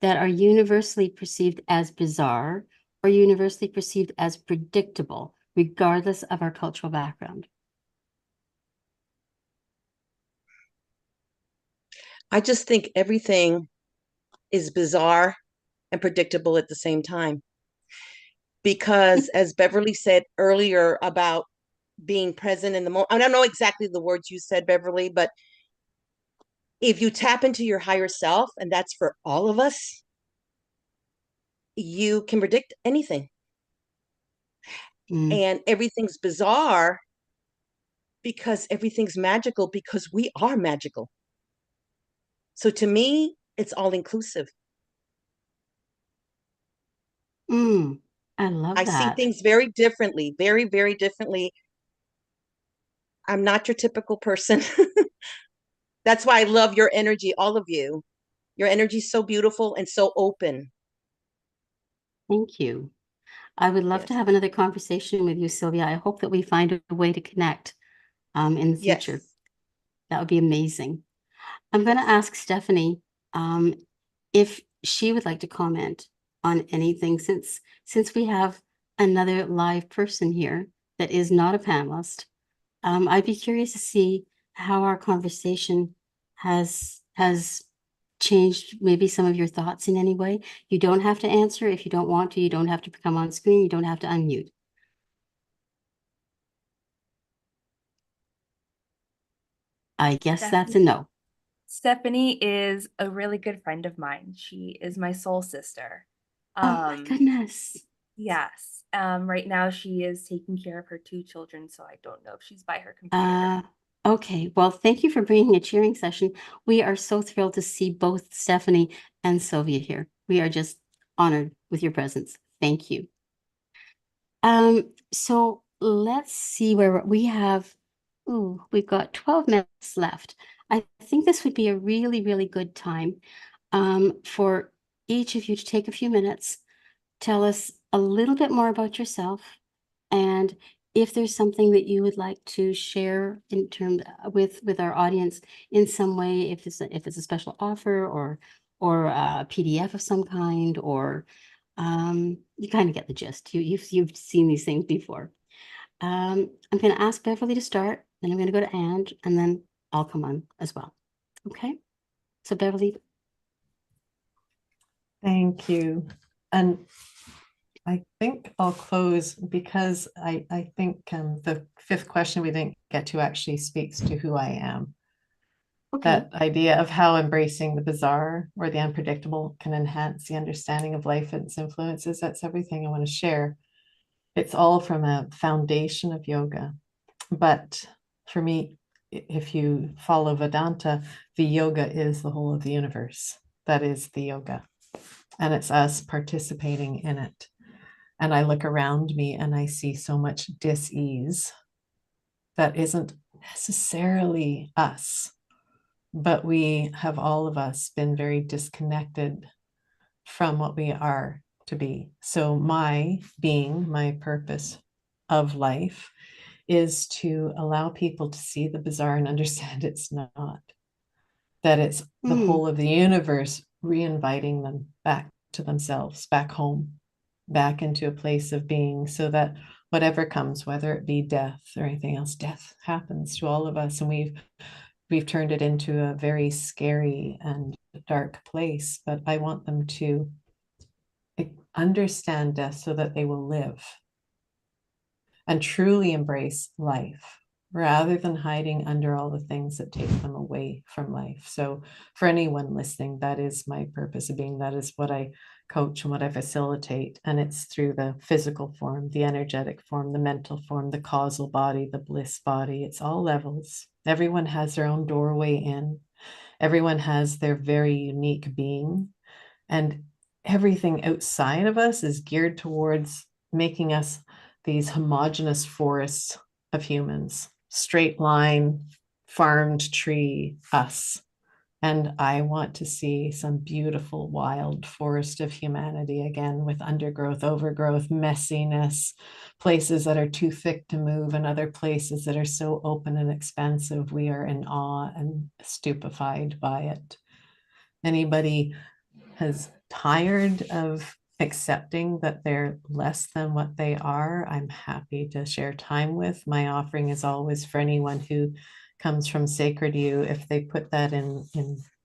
that are universally perceived as bizarre or universally perceived as predictable, regardless of our cultural background? I just think everything is bizarre and predictable at the same time. Because as Beverly said earlier about being present in the moment, I don't know exactly the words you said, Beverly, but If you tap into your higher self, and that's for all of us, you can predict anything. Mm. And everything's bizarre because everything's magical because we are magical. So to me, it's all inclusive. Mm. I love I see that. things very differently, very, very differently. I'm not your typical person. That's why I love your energy, all of you. Your energy is so beautiful and so open. Thank you. I would love to Yes. have another conversation with you, Sylvia. I hope that we find a way to connect in the future. Yes. That would be amazing. I'm going to Yes. ask Stephanie um, if she would like to comment on anything since we have another live person here that is not a panelist. I'd be curious to see how our conversation has changed maybe some of your thoughts in any way. You don't have to answer if you don't want to. You don't have to come on screen. You don't have to unmute. I guess that's a Stephanie, no. Stephanie is a really good friend of mine. She is my soul sister. Oh my goodness. Yes. Right now she is taking care of her two children, so I don't know if she's by her Uh, computer. okay. Well, thank you for bringing a cheering session. We are so thrilled to see both Stephanie and Sylvia here. We are just honored with your presence. Thank you. So let's see where we have. Ooh, we've got 12 minutes left. I think this would be a really, really good time for each of you to take a few minutes, tell us a little bit more about yourself, and if there's something that you would like to share in terms with our audience in some way, if it's a special offer or a PDF of some kind, or you kind of get the gist. You've seen these things before. I'm going to ask Beverly to start, then I'm going to go to Ange, and then I'll come on as well. Okay. So Beverly. Thank you. And I think I'll close because I think the fifth question we didn't get to actually speaks to who I am. Okay. That idea of how embracing the bizarre or the unpredictable can enhance the understanding of life and its influences. That's everything I want to share. It's all from a foundation of yoga. But for me, if you follow Vedanta, the yoga is the whole of the universe. That is the yoga. And it's us participating in it. And I look around me and I see so much dis-ease that isn't necessarily us, but we have all of us been very disconnected from what we are to be. So my being, my purpose of life is to allow people to see the bizarre and understand it's not, that it's the Mm, whole of the universe re-inviting them back to themselves, back home, back into a place of being, so that whatever comes, whether it be death or anything else, death happens to all of us. And we've turned it into a very scary and dark place, but I want them to understand death so that they will live and truly embrace life rather than hiding under all the things that take them away from life. So for anyone listening, that is my purpose of being. That is what I coach and what I facilitate. And it's through the physical form, the energetic form, the mental form, the causal body, the bliss body. It's all levels. Everyone has their own doorway in. Everyone has their very unique being. And everything outside of us is geared towards making us these homogenous forests of humans, straight line, farmed tree, us. And I want to see some beautiful wild forest of humanity again, with undergrowth, overgrowth, messiness, places that are too thick to move, and other places that are so open and expansive we are in awe and stupefied by it. Anybody has tired of accepting that they're less than what they are, I'm happy to share time with. My offering is always for anyone who comes from Sacred You. If they put that in,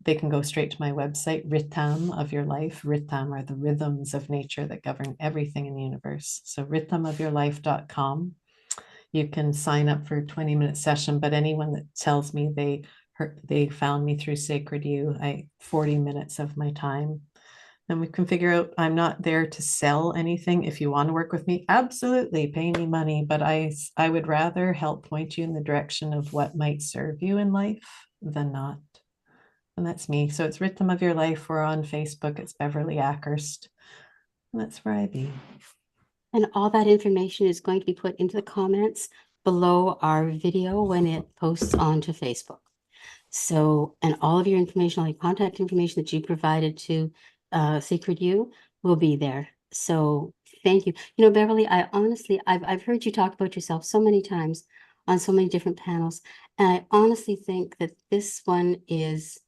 they can go straight to my website, Ritam of Your Life. Ritam are the rhythms of nature that govern everything in the universe. So ritamofyourlife.com. You can sign up for a 20-minute session, but anyone that tells me they they found me through Sacred You. 40 minutes of my time. And we can figure out, I'm not there to sell anything. If you want to work with me, absolutely pay me money. But I would rather help point you in the direction of what might serve you in life than not. And that's me. So it's Rhythm of Your Life. We're on Facebook. It's Beverly Ackerst. And that's where I be. And all that information is going to be put into the comments below our video when it posts onto Facebook. So, and all of your information, all your contact information that you provided to Sacred You will be there. So thank you. You know, Beverly, I honestly, I've heard you talk about yourself so many times on so many different panels. And I honestly think that this one is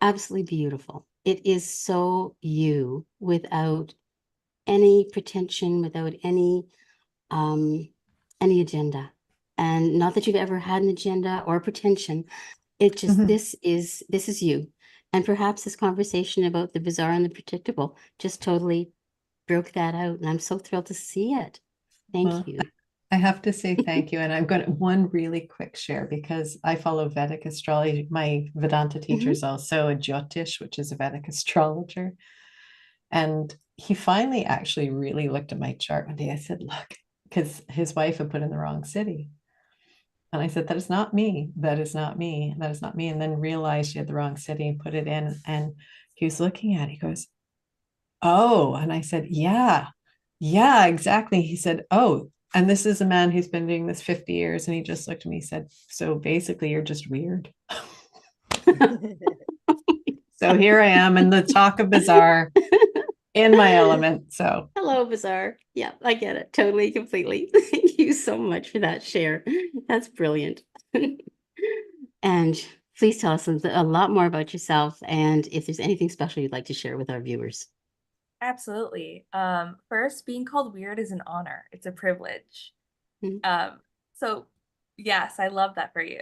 absolutely beautiful. It is so you without any pretension, without any agenda. And not that you've ever had an agenda or pretension. It just, this is you. And perhaps this conversation about the bizarre and the predictable just totally broke that out. And I'm so thrilled to see it. Thank you. I have to say thank you. And I'm going to one really quick share because I follow Vedic astrology. My Vedanta teacher is also a Jyotish, which is a Vedic astrologer. And he finally actually really looked at my chart one day. I said, look, because his wife had put in the wrong city. And I said, that is not me. That is not me. That is not me. And then realized she had the wrong city and put it in. And he was looking at it. He goes, oh. And I said, yeah, exactly. He said, oh, and this is a man who's been doing this 50 years. And he just looked at me and said, so basically you're just weird. So here I am in the talk of bizarre in my element. So hello, bizarre. Yeah, I get it totally, completely. Thank you so much for that share. That's brilliant. And please tell us a lot more about yourself and if there's anything special you'd like to share with our viewers. Absolutely. First, being called weird is an honor. It's a privilege. Mhm. So yes, I love that for you.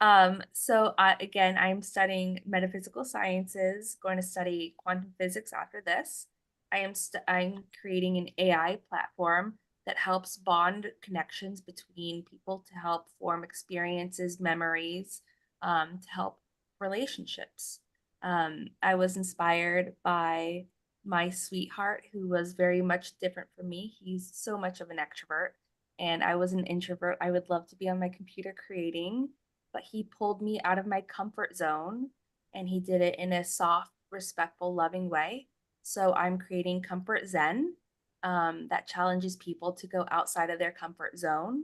Again, I'm studying metaphysical sciences, going to study quantum physics after this. I'm creating an AI platform that helps bond connections between people to help form experiences, memories, to help relationships. I was inspired by my sweetheart, who was very much different from me. He's so much of an extrovert, and I was an introvert. I would love to be on my computer creating, but he pulled me out of my comfort zone, and he did it in a soft, respectful, loving way. So I'm creating Comfort Zen, that challenges people to go outside of their comfort zone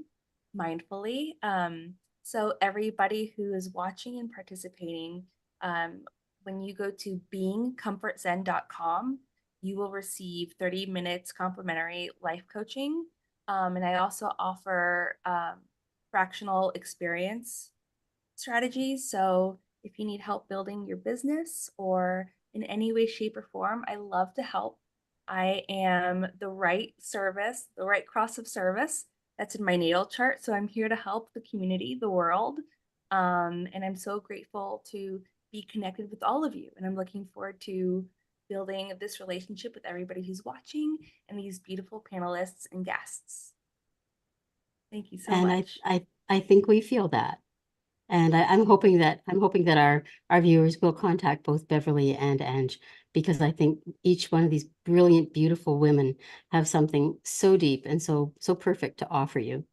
mindfully. So everybody who is watching and participating, when you go to beingcomfortzen.com, you will receive 30 minutes complimentary life coaching. And I also offer fractional experience strategies. So if you need help building your business or in any way, shape, or form, I love to help. I am the right service, the right cross of service that's in my natal chart. So I'm here to help the community, the world. And I'm so grateful to be connected with all of you. And I'm looking forward to building this relationship with everybody who's watching and these beautiful panelists and guests. Thank you so much. I think we feel that. And I'm hoping that our viewers will contact both Beverly and Ange, because I think each one of these brilliant, beautiful women have something so deep and so perfect to offer you.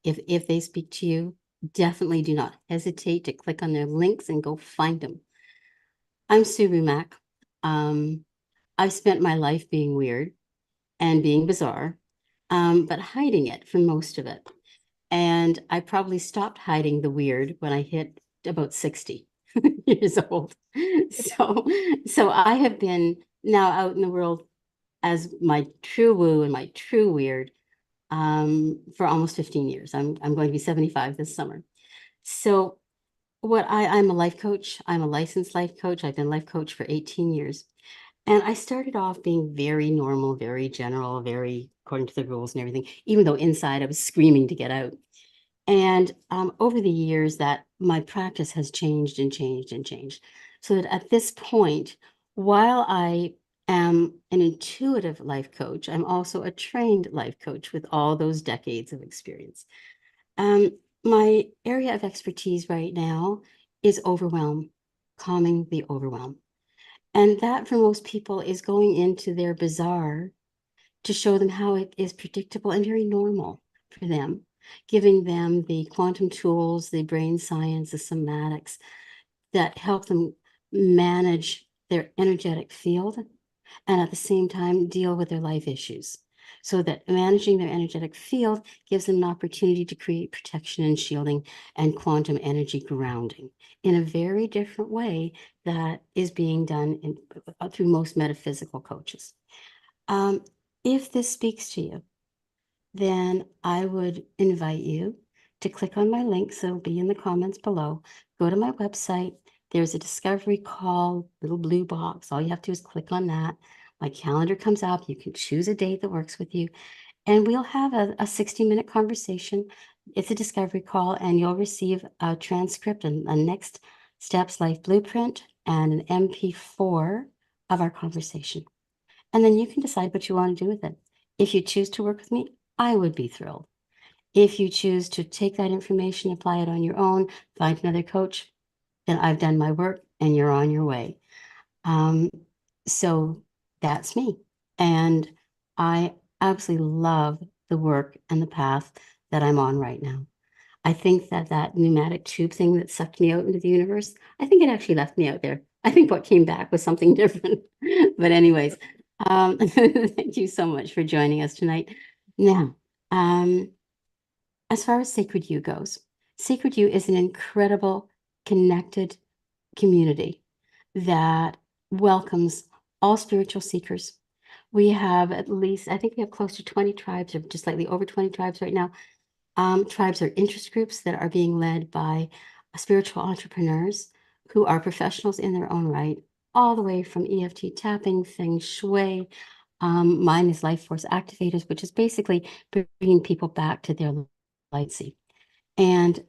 If they speak to you, definitely do not hesitate to click on their links and go find them. I'm Sue Rumack. I've spent my life being weird and being bizarre, but hiding it for most of it. And I probably stopped hiding the weird when I hit about 60 years old. So I have been now out in the world as my true woo and my true weird for almost 15 years. I'm going to be 75 this summer. So I'm a life coach. I'm a licensed life coach. I've been life coach for 18 years. And I started off being very normal, very general, very according to the rules and everything, even though inside I was screaming to get out. And over the years that my practice has changed and changed and changed. So that at this point, while I am an intuitive life coach, I'm also a trained life coach with all those decades of experience. My area of expertise right now is overwhelm, calming the overwhelm. And that for most people is going into their bazaar to show them how it is predictable and very normal for them, giving them the quantum tools, the brain science, the somatics that help them manage their energetic field and at the same time deal with their life issues. So that managing their energetic field gives them an opportunity to create protection and shielding and quantum energy grounding in a very different way that is being done through most metaphysical coaches. If this speaks to you, then I would invite you to click on my links. It'll be in the comments below. Go to my website. There's a discovery call, little blue box. All you have to do is click on that. My calendar comes up. You can choose a date that works with you. And we'll have a 60-minute conversation. It's a discovery call, and you'll receive a transcript and a next steps life blueprint and an MP4 of our conversation. And then you can decide what you want to do with it. If you choose to work with me, I would be thrilled. If you choose to take that information, apply it on your own, find another coach, then I've done my work and you're on your way. So that's me. And I absolutely love the work and the path that I'm on right now. I think that pneumatic tube thing that sucked me out into the universe, I think it actually left me out there. I think what came back was something different. But anyways, thank you so much for joining us tonight. Now, as far as Sacred You goes, Sacred You is an incredible, connected community that welcomes all spiritual seekers. We have at least, I think we have close to 20 tribes, or just slightly over 20 tribes right now. Tribes are interest groups that are being led by spiritual entrepreneurs who are professionals in their own right, all the way from EFT tapping, feng shui. Mine is life force activators, which is basically bringing people back to their light seed. And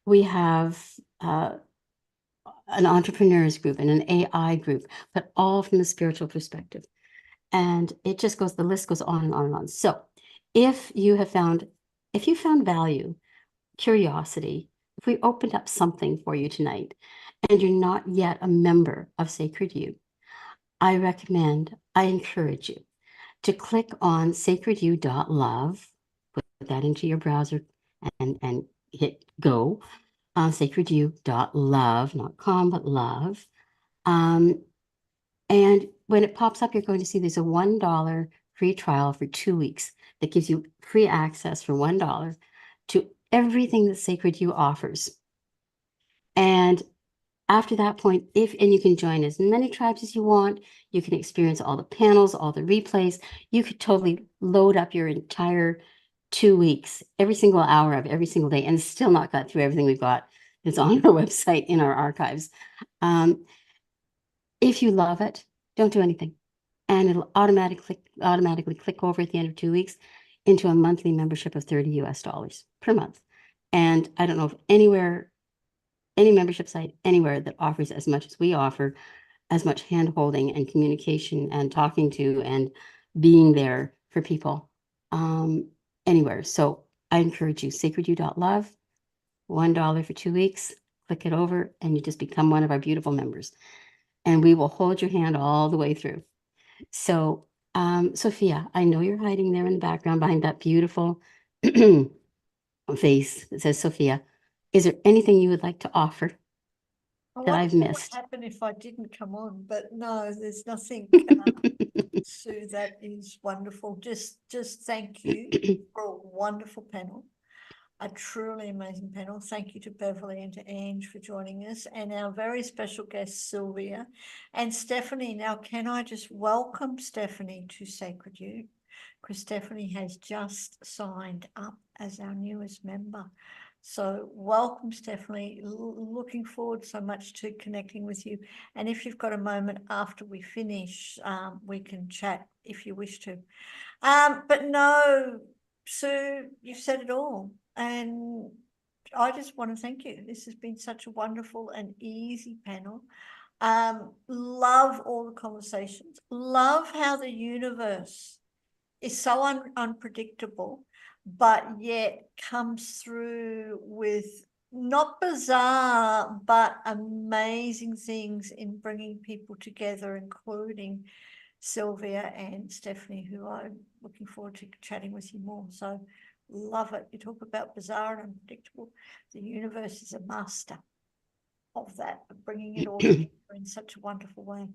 we have an entrepreneurs group and an AI group, but all from the spiritual perspective. And it just goes, the list goes on and on and on. So if you found value, curiosity, if we opened up something for you tonight and you're not yet a member of Sacred You, I encourage you to click on sacredyou.love, put that into your browser and hit go, sacredyou.love, not com, but love. And when it pops up, you're going to see there's a $1 free trial for 2 weeks that gives you free access for $1 to everything that Sacred You offers. And after that point, and you can join as many tribes as you want, you can experience all the panels, all the replays. You could totally load up your entire 2 weeks, every single hour of every single day, and still not got through everything we've got that's on our website in our archives. If you love it, don't do anything. And it'll automatically click over at the end of 2 weeks into a monthly membership of $30 US per month. And I don't know if any membership site anywhere that offers as much as we offer, as much hand-holding and communication and talking to and being there for people anywhere. So I encourage you, sacredyou.love, $1 for 2 weeks, click it over, and you just become one of our beautiful members. And we will hold your hand all the way through. So, Sophia, I know you're hiding there in the background behind that beautiful face that says Sophia. Is there anything you would like to offer that I've missed? What happened if I didn't come on? But no, there's nothing. Sue, that is wonderful. Just thank you for a wonderful panel. A truly amazing panel. Thank you to Beverly and to Ange for joining us, and our very special guest, Sylvia and Stephanie. Now, can I just welcome Stephanie to Sacred You? Because Stephanie has just signed up as our newest member. So welcome, Stephanie. Looking forward so much to connecting with you. And if you've got a moment after we finish, we can chat if you wish to. But no, Sue, you've said it all. And I just want to thank you. This has been such a wonderful and easy panel. Love all the conversations. Love how the universe is so unpredictable, but yet comes through with not bizarre, but amazing things in bringing people together, including Sylvia and Stephanie, who I'm looking forward to chatting with you more. So love it. You talk about bizarre and unpredictable. The universe is a master of that, of bringing it all together in such a wonderful way.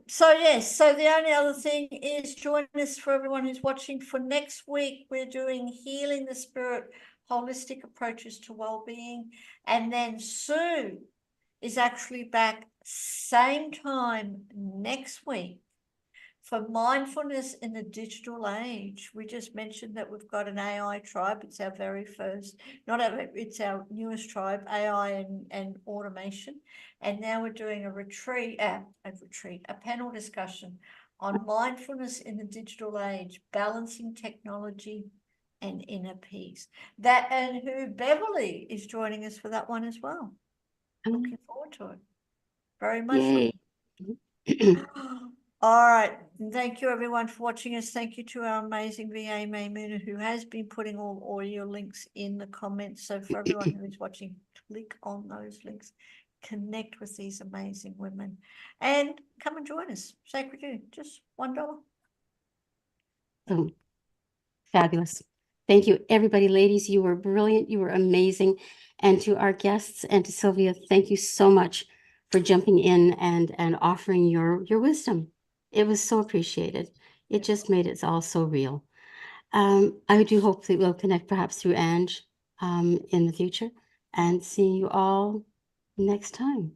So yes, so the only other thing is join us, for everyone who's watching, for next week. We're doing Healing the Spirit, Holistic Approaches to Wellbeing. And then Sue is actually back same time next week for Mindfulness in the Digital Age. We just mentioned that we've got an AI tribe. It's our very first, it's our newest tribe, AI and automation. And now we're doing a panel discussion on mindfulness in the digital age, balancing technology and inner peace. That, and who Beverly is joining us for that one as well. Looking forward to it. Very much. Yay. All right. Thank you, everyone, for watching us. Thank you to our amazing VA Maymuna, who has been putting all your links in the comments. So for everyone who is watching, click on those links, connect with these amazing women, and come and join us. Sacred You, just $1. Oh, fabulous. Thank you, everybody. Ladies, you were brilliant. You were amazing. And to our guests and to Sylvia, thank you so much for jumping in and offering your wisdom. It was so appreciated. It just made it all so real. I do hope that we'll connect perhaps through Ange in the future, and see you all next time.